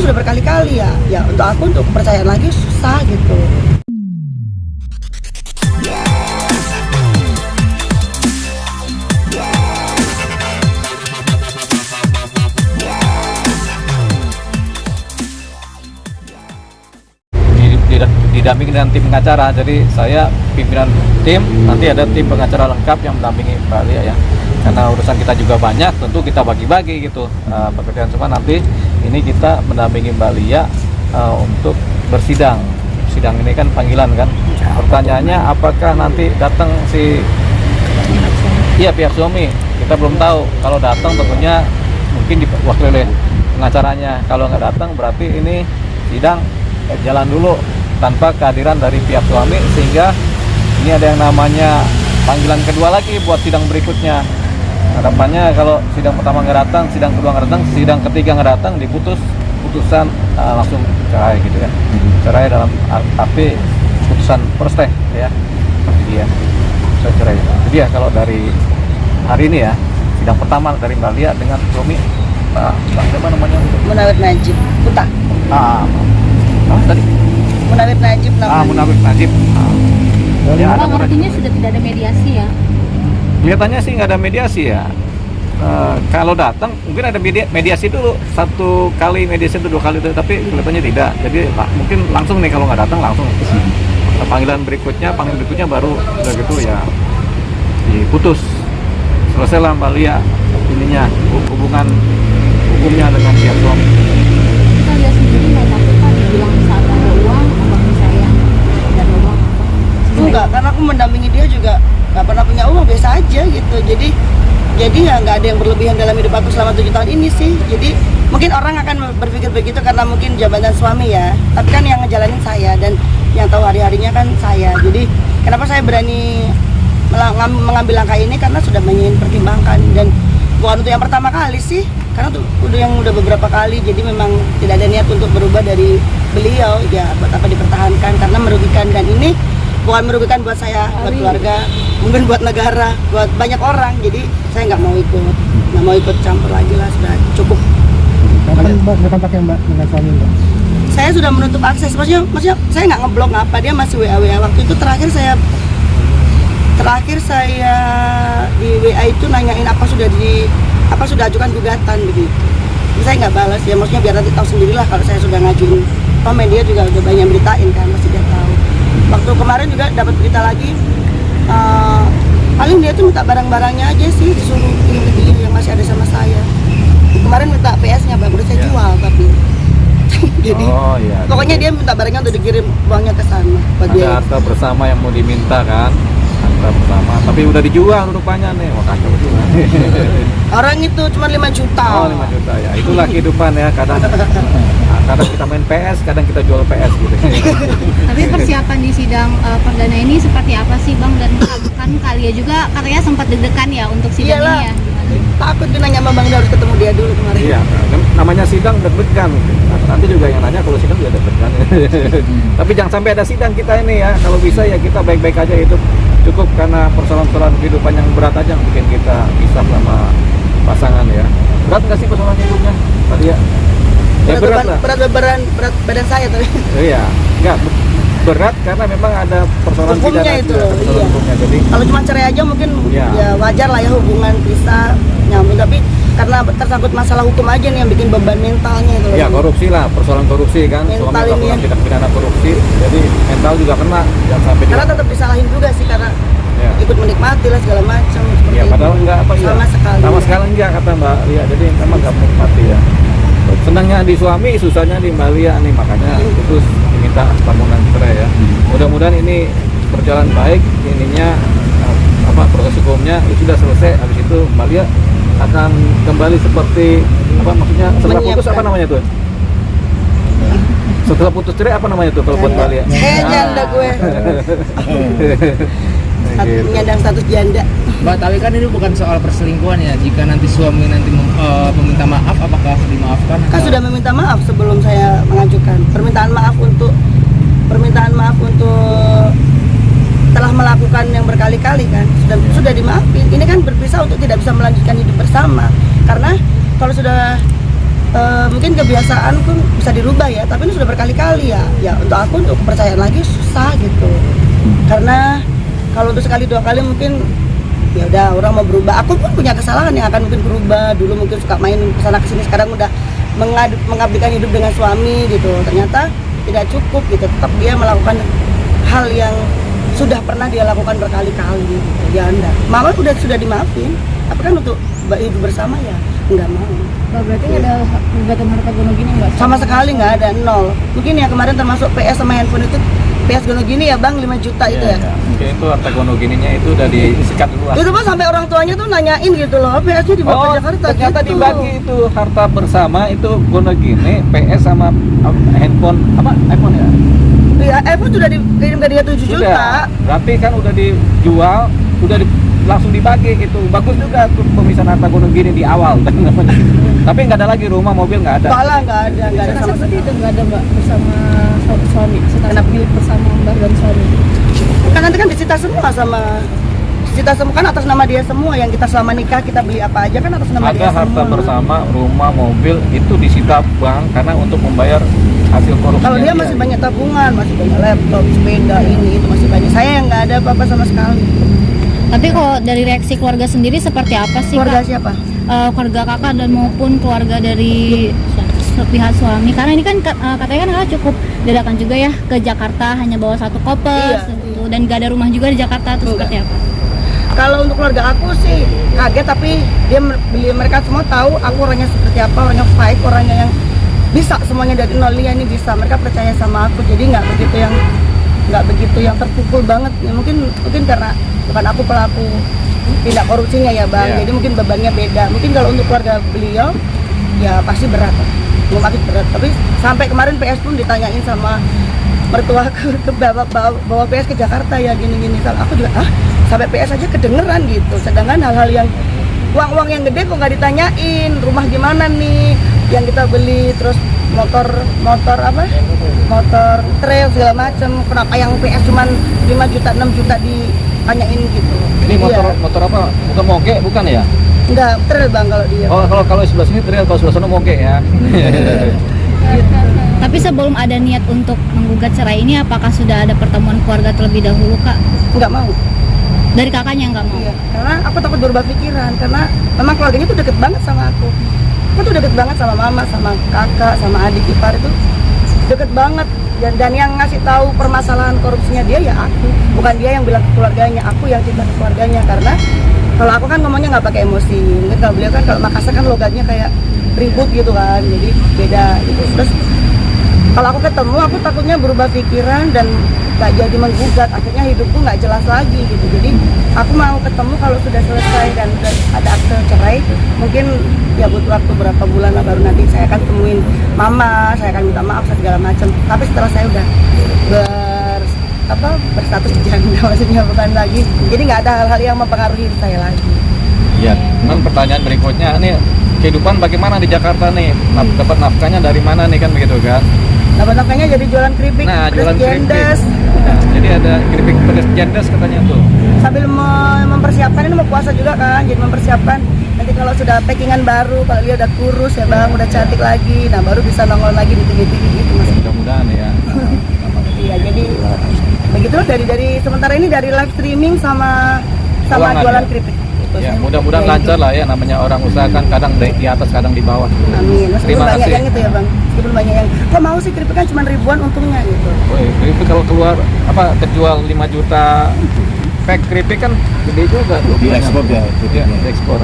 sudah berkali-kali ya untuk aku untuk kepercayaan lagi susah gitu. Didampingi dengan tim pengacara, jadi saya pimpinan tim, nanti ada tim pengacara lengkap yang mendampingi Mbak Lia ya, karena urusan kita juga banyak, tentu kita bagi-bagi gitu pekerjaan. Semua nanti ini kita mendampingi Mbak Lia untuk bersidang. Sidang ini kan panggilan kan, pertanyaannya apakah nanti datang si pihak suami, kita belum tahu. Kalau datang tentunya mungkin diwakili oleh pengacaranya, kalau nggak datang berarti ini sidang jalan dulu tanpa kehadiran dari pihak suami, sehingga ini ada yang namanya panggilan kedua lagi buat sidang berikutnya. Harapannya kalau sidang pertama nggak datang, sidang kedua nggak datang, sidang ketiga nggak datang, putusan langsung cerai gitu ya. Cerai dalam arti putusan first ya. Jadi ya, saya cerai. Jadi ya kalau dari hari ini ya, sidang pertama dari Mbak Lia dengan suami siapa namanya? Munawir Najib Puta. Tadi? Munawir Najib namanya. Munawir Najib. Ya, artinya sudah tidak ada mediasi ya? Kelihatannya sih nggak ada mediasi ya. Kalau datang mungkin ada mediasi dulu, 1 kali mediasi itu 2 kali itu, tapi kelihatannya tidak. Jadi mungkin langsung nih, kalau nggak datang langsung panggilan berikutnya baru udah gitu ya diputus. Selesai lah Mbak Lia ininya, hubungan hukumnya dengan pihak suami. Kita lihat sendiri melakukan dibilang saat ada uang, abang saya dan uang. Enggak, karena aku mendampingi dia juga nggak pernah punya uang, biasa aja gitu. Jadi ya nggak ada yang berlebihan dalam hidup aku selama 7 tahun ini sih. Jadi mungkin orang akan berpikir begitu karena mungkin jabatan suami ya, tapi kan yang ngejalanin saya dan yang tahu hari-harinya kan saya. Jadi kenapa saya berani mengambil langkah ini, karena sudah banyak pertimbangkan, dan bukan untuk yang pertama kali sih, karena tuh udah beberapa kali. Jadi memang tidak ada niat untuk berubah dari beliau ya, buat apa dipertahankan, karena merugikan. Dan ini bukan merugikan buat saya, buat keluarga, mungkin buat negara, buat banyak orang. Jadi saya nggak mau ikut campur lagi lah, sudah cukup. Kapan Mbak kontak yang Mbak dengan suami Mbak? Saya sudah menutup akses, maksudnya saya nggak ngeblok apa, dia masih WA. Waktu itu terakhir saya di WA itu nanyain apa sudah ajukan gugatan begitu. Saya nggak balas ya, maksudnya biar nanti tahu sendirilah kalau saya sudah ngajuin. Toh media juga udah banyak beritain kan, masih dia tahu. Waktu kemarin juga dapat berita lagi, paling dia tuh minta barang-barangnya aja sih, disuruh kirim ke dia yang masih ada sama saya. Kemarin minta PS-nya bang, udah saya jual tapi. Jadi pokoknya dia minta barangnya untuk dikirim uangnya ke sana. Ada harta bersama yang mau diminta kan, harta bersama, tapi udah dijual rupanya nih. Wah, kacau juga. Orang itu cuma 5 juta. Oh, 5 juta ya. Itulah kehidupan ya, kadang kita main PS, kadang kita jual PS gitu. Tapi persiapan di sidang perdana ini seperti apa sih Bang? Dan kan kalian juga katanya sempat deg-degan ya untuk sidang Iyalah. ini ya? Takut tuh nanya sama Bang, harus ketemu dia dulu kemarin. Iya, namanya sidang deg-degan. Nanti juga yang nanya kalau sidang juga deg-degan. Tapi jangan sampai ada sidang kita ini ya. Kalau bisa ya kita baik-baik aja, itu cukup, karena persoalan-persoalan kehidupan yang berat aja yang bikin kita pisah sama pasangan ya. Berat nggak sih persoalan hidupnya tadi ya? Berat badan saya tapi. Iya, nggak berat karena memang ada persoalan Hukumnya pidana itu, juga, persoalan iya. hukumnya. Jadi Kalau cuma cerai aja mungkin Iya. ya wajar lah ya, hubungan pisah nyambung, tapi karena tersangkut masalah hukum aja nih yang bikin beban mentalnya itu. ya korupsi lah, persoalan korupsi kan, Mental suami melakukan ini. tindak pidana korupsi, jadi mental juga kena, jangan sampai Karena dia. tetap disalahin juga sih, karena Ya. ikut menikmati lah segala macam. seperti Ya, itu. padahal enggak apa ya. Sama sekali. Sama sekali enggak kata Mbak Lia. Jadi memang enggak menikmati ya. Senangnya di suami, susahnya di Mbak Lia nih, makanya terus diminta permohonan cerai ya. Mudah-mudahan ini berjalan baik, ininya proses hukumnya ya sudah selesai. Habis itu Mbak Lia akan kembali seperti maksudnya setelah putus apa namanya tuh? Setelah putus cerai apa namanya tuh kalau buat Mbak Lia? Janda gue. Gitu. Menyandang status janda. Mbak, tapi kan ini bukan soal perselingkuhan ya. Jika nanti suami nanti meminta maaf, apakah dimaafkan? Kan sudah meminta maaf sebelum saya mengajukan permintaan maaf untuk telah melakukan yang berkali-kali kan, sudah dimaafin. Ini kan berpisah untuk tidak bisa melanjutkan hidup bersama, karena kalau sudah mungkin kebiasaan pun bisa dirubah ya, tapi ini sudah berkali-kali ya. Ya untuk aku untuk kepercayaan lagi susah gitu. Karena kalau untuk sekali dua kali mungkin ya udah orang mau berubah. Aku pun punya kesalahan yang akan mungkin berubah. Dulu mungkin suka main kesana kesini, sekarang udah mengabdikan hidup dengan suami gitu. Ternyata tidak cukup gitu. Tetap dia melakukan hal yang sudah pernah dia lakukan berkali-kali gitu. Ya enggak. Mama sudah dimaafin, tapi kan untuk hidup bersama ya nggak mau. Berarti nggak ada gugatan harta gono gini nggak? Sama sekali nggak ada, nol. Mungkin ya kemarin termasuk PS sama handphone itu, PS gono gini ya bang 5 juta itu ya. Mungkin itu harta gono gininya itu udah disikat duluan. Itu bang sampai orang tuanya tuh nanyain gitu loh, PS-nya dibawa ke Jakarta ternyata gitu. dibagi itu harta bersama itu gono gini, PS sama handphone apa iPhone ya? Iya, iPhone sudah dikirim ke dia 7 juta. Sudah. Berarti kan udah dijual, langsung dibagi gitu. Bagus juga tuh pemisahan harta gono gini di awal. Tapi nggak ada lagi rumah, mobil nggak ada. Nggak ada sama sekali. itu nggak ada mbak bersama suami, setanah milik bersama mbak dan suami. Kan nanti kan disita semua kan atas nama dia semua. Yang kita selama nikah kita beli apa aja kan atas nama Ada dia harta semua. bersama, rumah, mobil itu disita bank karena untuk membayar hasil korupsi. Kalau dia masih banyak tabungan, masih banyak laptop, sepeda, ini itu masih banyak. Saya yang nggak ada apa-apa sama sekali. Tapi kalau dari reaksi keluarga sendiri seperti apa sih Keluarga Kak? siapa? Keluarga kakak dan maupun keluarga dari pihak suami, karena ini kan katanya kan kakak cukup dadakan juga ya ke Jakarta, hanya bawa satu koper Iya. gitu, dan gak ada rumah juga di Jakarta, terus Enggak. seperti apa? Kalau untuk keluarga aku sih kaget, tapi mereka semua tahu aku orangnya seperti apa, orangnya fight, orangnya yang bisa semuanya dari nol. Dia ini bisa, mereka percaya sama aku, jadi nggak begitu yang terpukul banget. Ya, mungkin karena bukan aku pelaku tindak korupsinya ya bang, Iya. jadi mungkin bebannya beda. Mungkin kalau untuk keluarga beliau ya pasti berat, pasti berat. Tapi sampai kemarin PS pun ditanyain sama mertuaku ke bawa PS ke Jakarta ya gini-gini. Aku juga sampai PS aja kedengeran gitu. Sedangkan hal-hal yang uang yang gede kok nggak ditanyain, rumah gimana nih yang kita beli, terus motor trail segala macam. Kenapa yang PS cuman 5 juta 6 juta ditanyain gitu. Ini Iya. motor apa? Bukan moge, bukan ya? Enggak, trail bang kalau dia. Oh, kalau sebelah sini trail, kalau sebelah sana moge ya. Tapi sebelum ada niat untuk menggugat cerai ini, apakah sudah ada pertemuan keluarga terlebih dahulu Kak? Enggak mau. Dari kakaknya nggak mau? Iya, karena aku takut berubah pikiran, karena memang keluarganya tuh deket banget sama aku. Aku tuh deket banget sama mama, sama kakak, sama adik ipar itu deket banget. Dan yang ngasih tahu permasalahan korupsinya dia ya aku, bukan dia yang bilang ke keluarganya, aku yang cerita ke keluarganya. Karena kalau aku kan ngomongnya nggak pakai emosi, mungkin kalau beliau kan kalau Makassar kan logatnya kayak ribut gitu kan, jadi beda gitu. Terus kalau aku ketemu, aku takutnya berubah pikiran dan nggak jadi menggugat, akhirnya hidupku nggak jelas lagi gitu. Jadi aku mau ketemu kalau sudah selesai dan sudah ada akte cerai, mungkin ya butuh waktu berapa bulan lah, baru nanti saya akan temuin mama, saya akan minta maaf segala macam. Tapi setelah saya udah berstatus janda, maksudnya bukan lagi, jadi nggak ada hal-hal yang mempengaruhi saya lagi. Iya, cuman pertanyaan berikutnya nih, kehidupan bagaimana di Jakarta nih? Dapat nafkahnya dari mana nih kan begitu kan? Dapat nafkahnya jadi jualan keripik, Nah, pedas jualan keripik. jendes. Nah, jadi ada keripik pedas jendes katanya tuh. Sambil mempersiapkan, ini mau puasa juga kan, jadi mempersiapkan nanti kalau sudah packingan baru, kalau dia udah kurus ya bang, udah cantik lagi, nah baru bisa nongol lagi di TV gitu mas. Mudah-mudahan ya. Iya, jadi begitulah dari sementara ini dari live streaming sama Keuangan, jualan ya? keripik. Gitu. Ya, Saya- mudah-mudahan ya, lancar lah ya, namanya orang usaha kan kadang di atas kadang di bawah. Amin. Meskipun Terima banyak kasih. yang itu ya bang, meskipun banyak yang kok mau sih keripik kan cuma ribuan untungnya gitu. Woi, keripik kalau keluar terjual 5 juta pack keripik kan gede juga tuh. Diekspor ya, Iya, diekspor.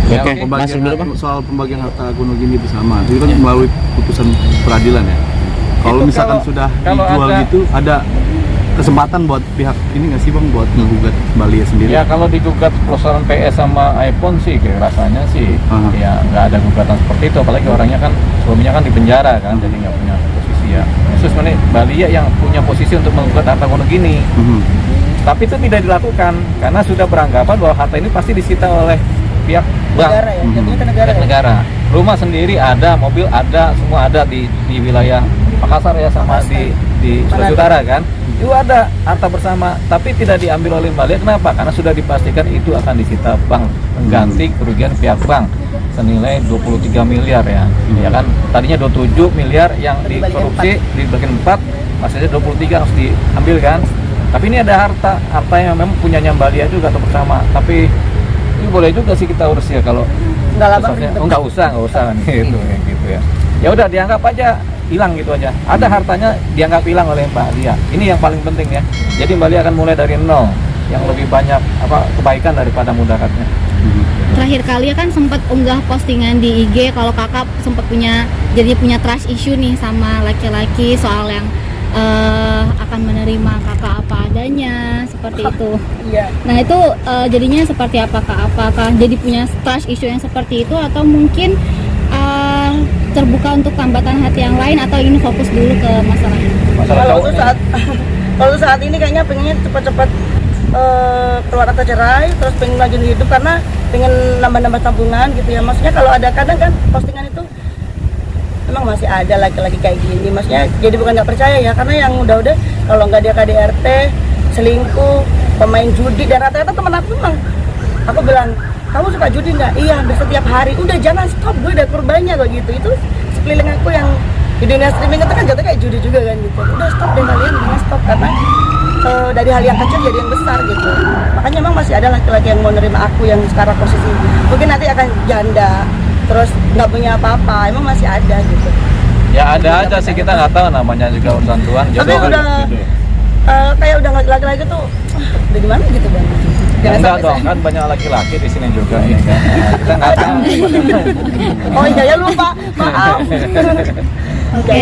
Ya, Oke, oke. masuk dulu Pak. Soal pembagian harta gono gini bersama, itu kan melalui putusan peradilan ya. Kalau Itu misalkan kalau- sudah kalau dijual ada- gitu, ada kesempatan buat pihak ini nggak sih bang buat menggugat kembali ya sendiri? Ya kalau digugat perusahaan PS sama iPhone sih kayak rasanya sih Aha. ya nggak ada gugatan seperti itu, apalagi orangnya kan suaminya kan di penjara kan, jadi nggak punya posisi ya. Khusus mana Bali ya yang punya posisi untuk menggugat harta gono gini. Mhm. Tapi itu tidak dilakukan karena sudah beranggapan bahwa harta ini pasti disita oleh pihak bank. Negara ya, jatuhnya ke negara Pihak ya. negara. Rumah sendiri ada, mobil ada, semua ada di wilayah Makassar ya sama Makassar. di di Sulawesi Utara kan, itu ada harta bersama, tapi tidak diambil oleh Mbak Lia. Kenapa? Karena sudah dipastikan itu akan disita bank, mengganti kerugian pihak bank senilai 23 miliar ya. Ya kan, tadinya 27 miliar yang dikorupsi dibagikan 4, maksudnya 23 harus diambil kan. Tapi ini ada harta yang memang punyanya Mbak Lia juga atau bersama. Tapi ini boleh juga sih kita urus ya kalau Enggak lah, Bang. usahanya- nggak usah gitu kayak gitu ya. Ya udah dianggap aja hilang gitu aja. Ada hartanya dianggap hilang oleh Mbak Lia. Ini yang paling penting ya. Jadi Mbak Lia akan mulai dari nol, yang lebih banyak kebaikan daripada mudaratnya. Terakhir kali kan sempat unggah postingan di IG kalau kakak sempat punya trust issue nih sama laki-laki soal yang akan menerima kakak apa adanya seperti itu. Iya. Nah itu jadinya seperti apakah jadi punya trust issue yang seperti itu atau mungkin terbuka untuk tambatan hati yang lain atau ingin fokus dulu ke masalah ini? Masalah Kalau cowok tuh saat ini kayaknya pengennya cepat-cepat keluar akta cerai, terus pengen lanjut hidup karena pengen nambah-nambah tabungan gitu ya. Maksudnya kalau ada kadang kan postingan itu emang masih ada laki-laki kayak gini, maksudnya jadi bukan nggak percaya ya, karena yang udah kalau nggak dia KDRT, selingkuh, pemain judi, dan rata-rata temen aku memang, aku bilang kamu suka judi nggak? Iya, hampir setiap hari. Udah jangan stop, gue udah korbannya begitu. Itu sekeliling aku yang di dunia streaming itu kan jatuh kayak judi juga kan gitu. Udah stop deh kalian, jangan stop karena dari hal yang kecil jadi yang besar gitu. Makanya emang masih ada laki-laki yang mau nerima aku yang sekarang posisi mungkin nanti akan janda, terus nggak punya apa-apa, emang masih ada gitu. Ya ada aja sih, kita nggak tahu, namanya juga urusan Tuhan. Tapi Jodoh kan udah gitu ya. kayak udah laki-laki tuh udah gimana gitu bang. Ya, Jangan enggak sampai dong, kan banyak laki-laki di sini juga ya kan. Nah, kita nggak tahu. Oh iya ya lupa, maaf. Oke.